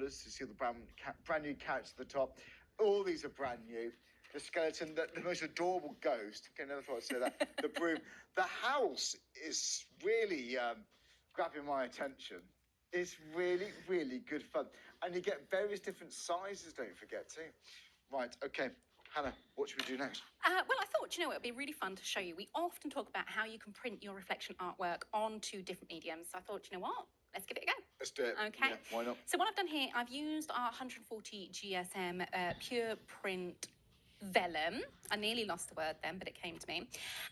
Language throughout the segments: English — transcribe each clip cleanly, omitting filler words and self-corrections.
colours. You see the brand new couch at the top. All these are brand new. The skeleton, the most adorable ghost. Okay, never thought I'd say that. The broom. The house is really grabbing my attention. It's really, really good fun. And you get various different sizes, don't forget, too. Right, okay. Hannah, what should we do next? Well, I thought, it would be really fun to show you. We often talk about how you can print your reflection artwork onto different mediums. So I thought, you know what? Let's give it a go. Let's do it. Okay. Yeah, why not? So what I've done here, I've used our 140 GSM pure print vellum. I nearly lost the word then, but it came to me.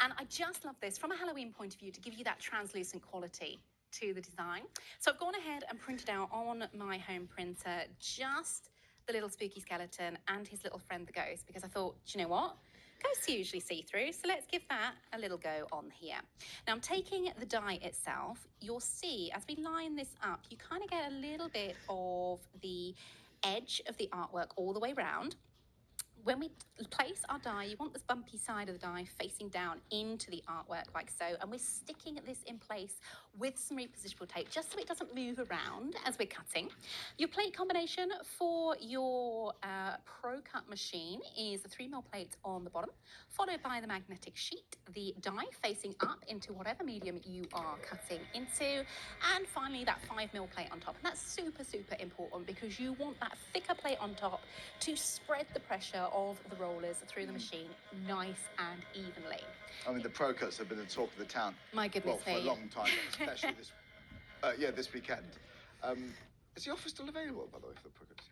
And I just love this from a Halloween point of view to give you that translucent quality to the design. So I've gone ahead and printed out on my home printer just the little spooky skeleton and his little friend the ghost, because I thought, do you know what? Ghosts are usually see-through, so let's give that a little go on here. Now I'm taking the die itself. You'll see as we line this up, you kind of get a little bit of the edge of the artwork all the way round. When we place our die, you want this bumpy side of the die facing down into the artwork like so, and we're sticking this in place with some repositionable tape just so it doesn't move around as we're cutting. Your plate combination for your Pro Cut machine is a 3mm plate on the bottom, followed by the magnetic sheet, the die facing up into whatever medium you are cutting into, and finally that 5mm plate on top. And that's super, super important because you want that thicker plate on top to spread the pressure of the rollers through the machine nice and evenly. I mean, the Pro Cuts have been the talk of the town. My goodness me. For a long time, especially this weekend. Is the offer still available, by the way, for the Pro Cuts?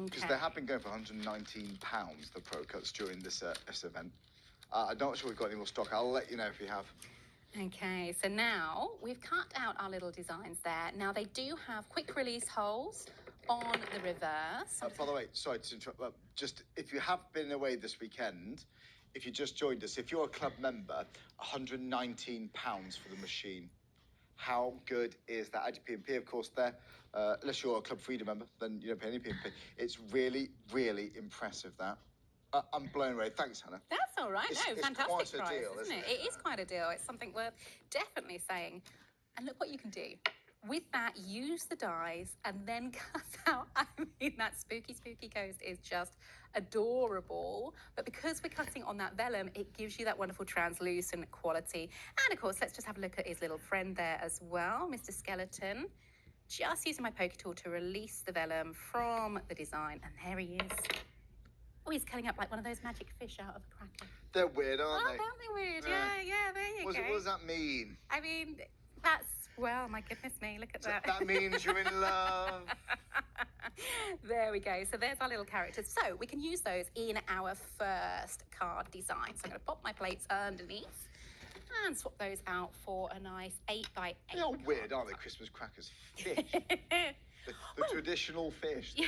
Because they have been going for £119, the Pro Cuts, during this event. I'm not sure we've got any more stock. I'll let you know if we have. Okay, so now we've cut out our little designs there. Now they do have quick release holes on the reverse. By the way, sorry to interrupt, just if you have been away this weekend, if you just joined us, if you're a club member, £119 for the machine. How good is that? Add your P&P, of course, there. Unless you're a Club Freedom member, then you don't pay any P&P. It's really, really impressive, that. I'm blown away. Thanks, Hannah. That's all right. It's Fantastic quite a price, deal, isn't it? It is quite a deal. It's something worth definitely saying. And look what you can do. With that, use the dies and then cut out. I mean, that spooky, spooky ghost is just adorable. But because we're cutting on that vellum, it gives you that wonderful translucent quality. And of course, let's just have a look at his little friend there as well, Mr. Skeleton. Just using my pokey tool to release the vellum from the design. And there he is. Oh, he's cutting up like one of those magic fish out of a cracker. They're weird, aren't they? Aren't they weird? Yeah, there you go. What does that mean? I mean, that's, well, my goodness me, look at that. That means you're in love. There we go. So there's our little characters. So we can use those in our first card design. So I'm going to pop my plates underneath and swap those out for a nice 8x8. They're all weird, aren't they? Christmas crackers. Fish. The traditional fish. Yeah.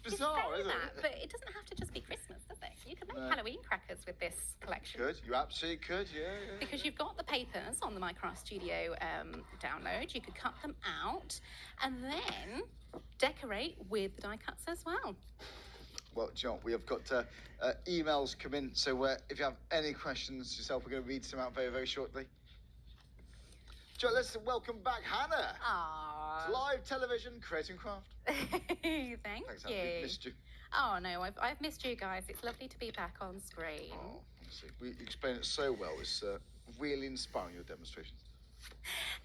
Bizarre, isn't it? But it doesn't have to just be Christmas, does it? You can make Halloween crackers with this collection. You absolutely could, yeah. Because you've got the papers on the Minecraft Studio download. You could cut them out and then decorate with the die cuts as well. Well, John, we have got emails come in, so if you have any questions yourself, we're going to read some out very, very shortly. John, let's welcome back Hannah. Aww. To live television, Create and Craft. Thanks, you. We've missed you. Oh, no, I've missed you guys. It's lovely to be back on screen. Oh, honestly, you explain it so well. It's really inspiring, your demonstrations.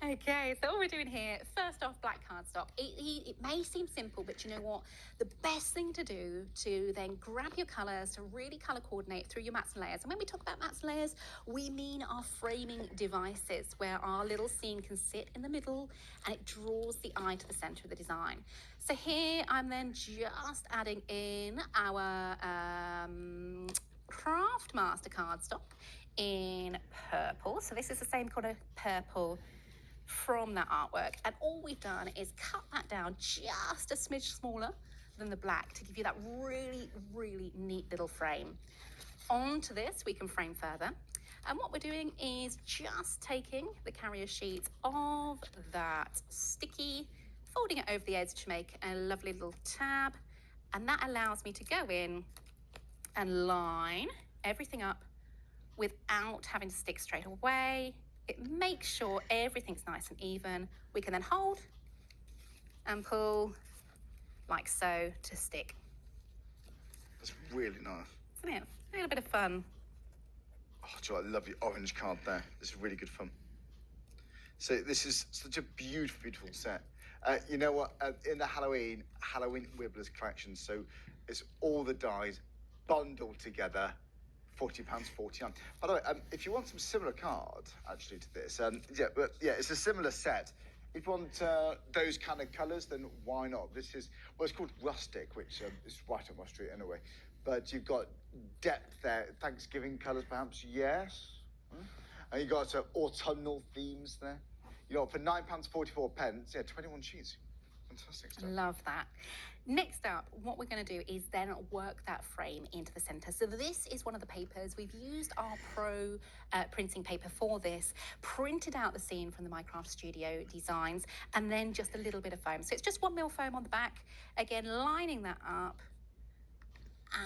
Okay, so what we're doing here, first off, black cardstock. It may seem simple, but you know what? The best thing to do to then grab your colours to really colour coordinate through your mats and layers. And when we talk about mats and layers, we mean our framing devices where our little scene can sit in the middle and it draws the eye to the centre of the design. So here I'm then just adding in our Craft Master cardstock in purple. So this is the same kind of purple from that artwork. And all we've done is cut that down just a smidge smaller than the black to give you that really, really neat little frame. Onto this, we can frame further. And what we're doing is just taking the carrier sheets of that sticky, folding it over the edge to make a lovely little tab. And that allows me to go in and line everything up without having to stick straight away. It makes sure everything's nice and even. We can then hold and pull like so to stick. That's really nice. Isn't it? A little bit of fun. Oh, do you know what? I love your orange card there. This is really good fun. So this is such a beautiful, beautiful set. You know what? In the Halloween Wibblers collection, so it's all the dies bundled together, £40.49. By the way, if you want some similar cards, actually, to this, it's a similar set. If you want those kind of colours, then why not? This is, well, it's called Rustic, which is right up my street anyway. But you've got depth there. Thanksgiving colours, perhaps, yes. And you got autumnal themes there. You know, for £9.44, 21 sheets. Fantastic stuff. Love that. Next up, what we're going to do is then work that frame into the centre. So this is one of the papers. We've used our Pro printing paper for this, printed out the scene from the Minecraft Studio designs, and then just a little bit of foam. So it's just 1mm foam on the back. Again, lining that up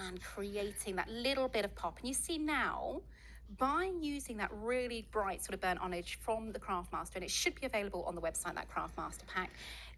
and creating that little bit of pop. And you see now, by using that really bright sort of burnt orange from the Craftmaster, and it should be available on the website, that Craftmaster pack,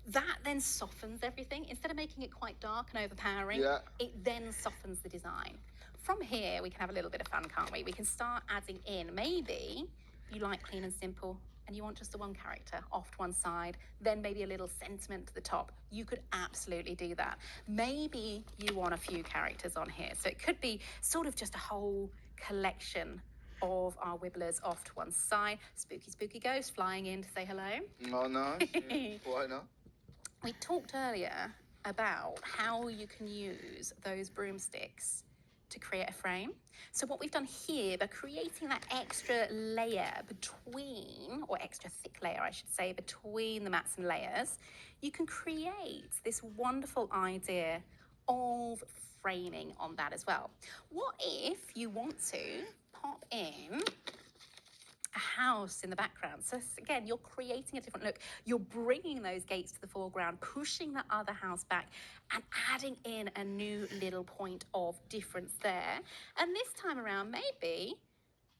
that then softens everything. Instead of making it quite dark and overpowering, it then softens the design. From here, we can have a little bit of fun, can't we? We can start adding in, maybe you like clean and simple, and you want just the one character off to one side, then maybe a little sentiment to the top. You could absolutely do that. Maybe you want a few characters on here. So it could be sort of just a whole collection of our Wibblers off to one side. Spooky, spooky ghost flying in to say hello. Oh, nice. Yeah. Why not? We talked earlier about how you can use those broomsticks to create a frame. So what we've done here, by creating that extra layer between, or extra thick layer, I should say, between the mats and layers, you can create this wonderful idea of framing on that as well. What if you want to pop in a house in the background? So again, you're creating a different look. You're bringing those gates to the foreground, pushing that other house back, and adding in a new little point of difference there. And this time around, maybe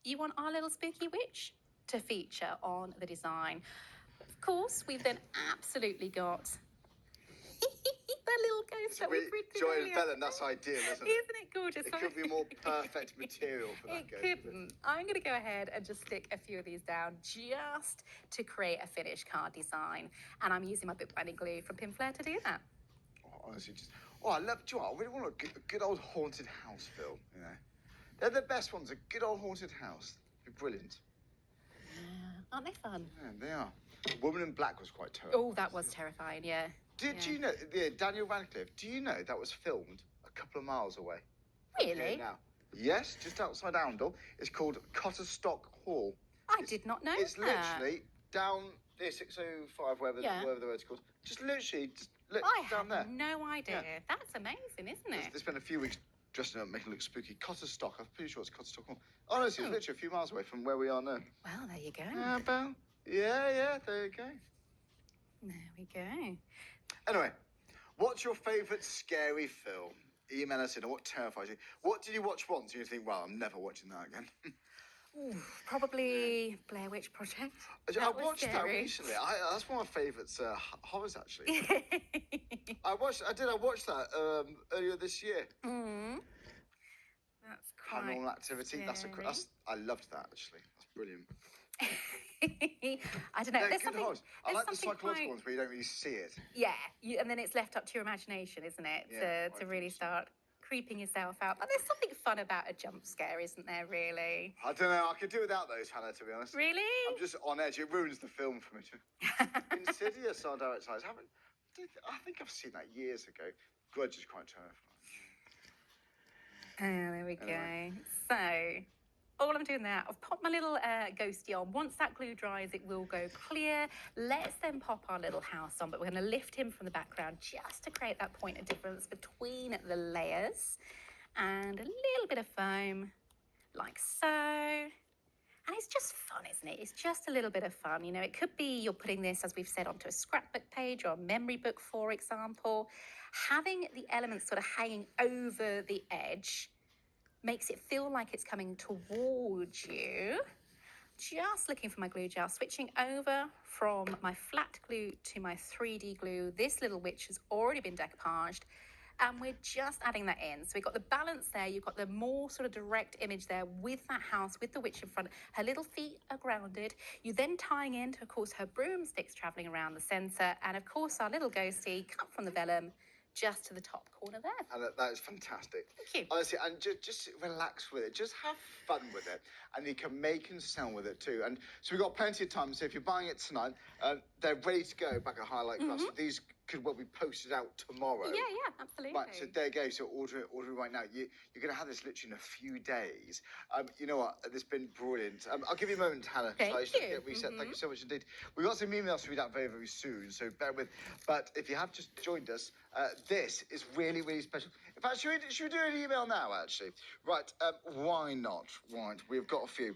you want our little spooky witch to feature on the design. Of course, we've then absolutely got that little ghost that we printed Joy earlier. and Vellum, that's ideal, isn't it? Isn't it gorgeous? It could be more perfect material for that ghost. It couldn't. I'm going to go ahead and just stick a few of these down just to create a finished card design. And I'm using my bookbinding glue from Pinflair to do that. Oh, honestly, I love, do you know what? I really want a good old haunted house film, you know. They're the best ones, a good old haunted house. It'd be brilliant. Yeah. Aren't they fun? Yeah, they are. Woman in Black was quite terrible. Oh, that was terrifying, yeah. Did you know, Daniel Radcliffe, do you know that was filmed a couple of miles away? Really? Now. Yes, just outside Oundle. It's called Cotterstock Hall. I did not know It's that. literally down near 605, wherever the road's called. Just literally, I down there. had no idea. Yeah. That's amazing, isn't it? They spent a few weeks dressing up, making it look spooky. Cotterstock, I'm pretty sure it's Cotterstock Hall. Honestly, it's literally a few miles away from where we are now. Well, there you go. Yeah, there you go. There we go. Anyway, what's your favourite scary film? Email us in, or what terrifies you? What did you watch once and you think, well, I'm never watching that again? Ooh, probably Blair Witch Project. I watched that recently. That's one of my favourites horrors, actually. I watched that earlier this year. Mm. That's quite Paranormal Activity. scary. I loved that, actually. That's brilliant. I don't know. There's something. I like the something psychological ones where you don't really see it. Yeah, and then it's left up to your imagination, isn't it? Yeah, to really start creeping yourself out. But there's something fun about a jump scare, isn't there? Really. I don't know. I could do without those, Hannah. To be honest. Really? I'm just on edge. It ruins the film for me. Insidious, our direct size. I think I've seen that years ago. Grudge is quite terrifying. Oh, there we go. So, all I'm doing there, I've popped my little ghosty on. Once that glue dries, it will go clear. Let's then pop our little house on, but we're going to lift him from the background just to create that point of difference between the layers. And a little bit of foam, like so. And it's just fun, isn't it? It's just a little bit of fun. You know, it could be you're putting this, as we've said, onto a scrapbook page or a memory book, for example. Having the elements sort of hanging over the edge makes it feel like it's coming towards you, just looking for my glue gel, switching over from my flat glue to my 3D glue. This little witch has already been decoupaged, and we're just adding that in. So we've got the balance there, you've got the more sort of direct image there with that house, with the witch in front. Her little feet are grounded. You then tying into, of course, her broomsticks traveling around the centre, and of course our little ghostie cut from the vellum just to the top corner there. And that is fantastic. Thank you. Honestly, and just relax with it. Just have fun with it. And you can make and sell with it too. And so we've got plenty of time. So if you're buying it tonight, they're ready to go back at Highlight Class. So these could well be posted out tomorrow. Yeah, absolutely. Right, so there you go. So order it right now. You're going to have this literally in a few days. You know what? It's been brilliant. I'll give you a moment, Hannah. Thank so I should you. get reset. Thank you so much indeed. We've got some emails to read out very, very soon, so bear with. But if you have just joined us, this is really, really special. In fact, should we do an email now, actually? Right, why not? Right, we've got a few.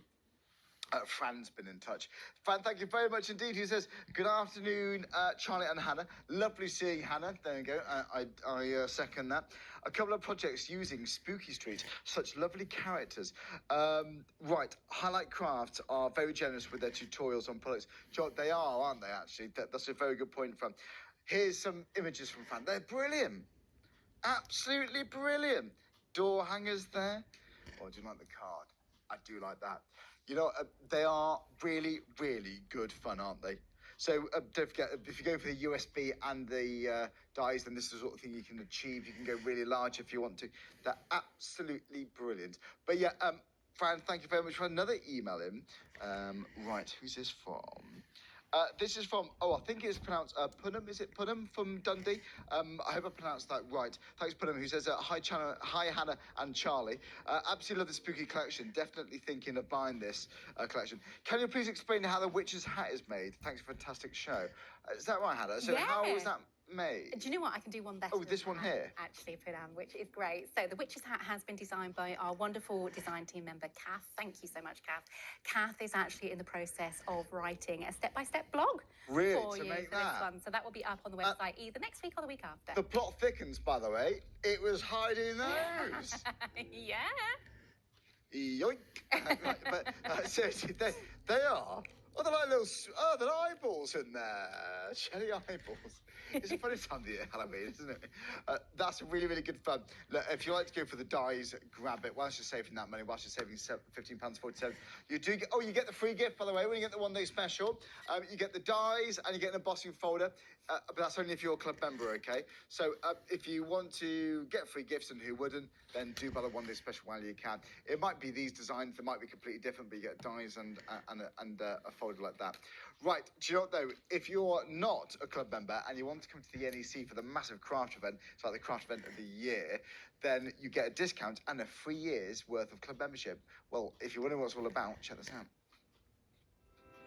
Fran's been in touch. Fran, thank you very much indeed. He says, good afternoon, Charlie and Hannah. Lovely seeing Hannah. There you go. I second that. A couple of projects using Spooky Street. Such lovely characters. Right, Highlight Crafts are very generous with their tutorials on products. John, they are, aren't they, actually? That's a very good point, Fran. Here's some images from Fran. They're brilliant. Absolutely brilliant. Door hangers there. Oh, do you like the card? I do like that. You know, they are really, really good fun, aren't they? So don't forget, if you go for the USB and the dies, then this is the sort of thing you can achieve. You can go really large if you want to. They're absolutely brilliant. But yeah, Fran, thank you very much for another email in. Right, who's this from? This is from, I think it's pronounced Punham. Is it Punham from Dundee? I hope I pronounced that right. Thanks, Punham, who says, hi, Hannah and Charlie. Absolutely love the spooky collection. Definitely thinking of buying this collection. Can you please explain how the witch's hat is made? Thanks for a fantastic show. Is that right, Hannah? So how was that made? Do you know what? I can do one better. Oh, this one here? Actually, Punham, which is great. So the witch's hat has been designed by our wonderful design team member, Kath. Thank you so much, Kath. Kath is actually in the process of writing a step-by-step blog for you for this one. So that will be up on the website either next week or the week after. The plot thickens, by the way. It was hiding those. Yeah. Yoink. But seriously, they are. Oh, they're like little. Oh, they're eyeballs in there. Cherry eyeballs. It's a funny time of year, Halloween, isn't it? That's really, really good fun. Look, if you like to go for the dies, grab it. Whilst you're saving that money, whilst you're saving £15.47, you do get. Oh, you get the free gift, by the way, when you get the one-day special. You get the dies and you get an embossing folder. But that's only if you're a club member, okay? So if you want to get free gifts, and who wouldn't, then do buy the one-day special while you can. It might be these designs, they might be completely different, but you get dies and a folder like that. Right, do you know what though? If you're not a club member and you want to come to the NEC for the massive craft event, it's like the craft event of the year, then you get a discount and a 3 years worth of club membership. Well, if you're wondering what it's all about, check this out.